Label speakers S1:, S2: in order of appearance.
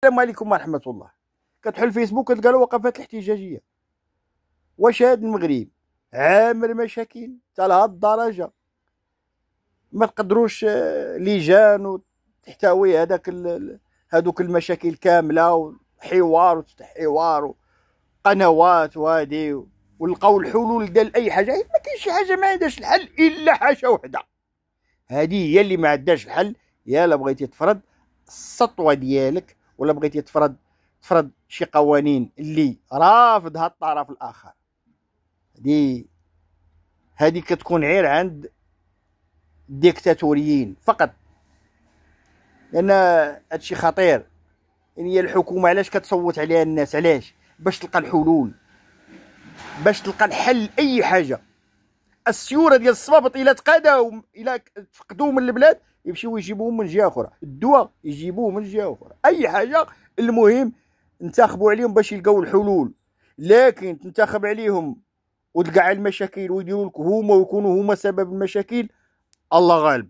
S1: السلام عليكم ورحمة الله. كتحل الفيسبوك كتلقى له وقفات الاحتجاجية. واش هاد المغرب عامر مشاكل حتى لهاد الدرجة ما تقدروش لجان وتحتوي هادوك المشاكل كاملة، وحوار وتفتح حوار وقنوات وهادي، ولقاو الحلول ديال اي حاجة. ما كاينش شي حاجة ما عندهاش الحل الا حاجة وحدة، هادي هي اللي ما عندهاش الحل. يا لا بغيتي تفرض السطوة ديالك، ولا بغيتي تفرض شي قوانين اللي رافضها الطرف الاخر، هادي كتكون غير عند الديكتاتوريين فقط. لان هادشي خطير. يعني هي الحكومه علاش كتصوت عليها الناس؟ علاش؟ باش تلقى الحلول، باش تلقى الحل اي حاجه. السيوره ديال الصبابط الى تقاداو، الى تفقدوا من البلاد، يمشيو يجيبوهم من جهه اخرى. الدواء يجيبوه من جهه اخرى، اي حاجه. المهم انتخبوا عليهم باش يلقاو الحلول. لكن تنتخب عليهم وتلقى المشاكل ويديروا لك هما ويكونوا هما سبب المشاكل، الله غالب.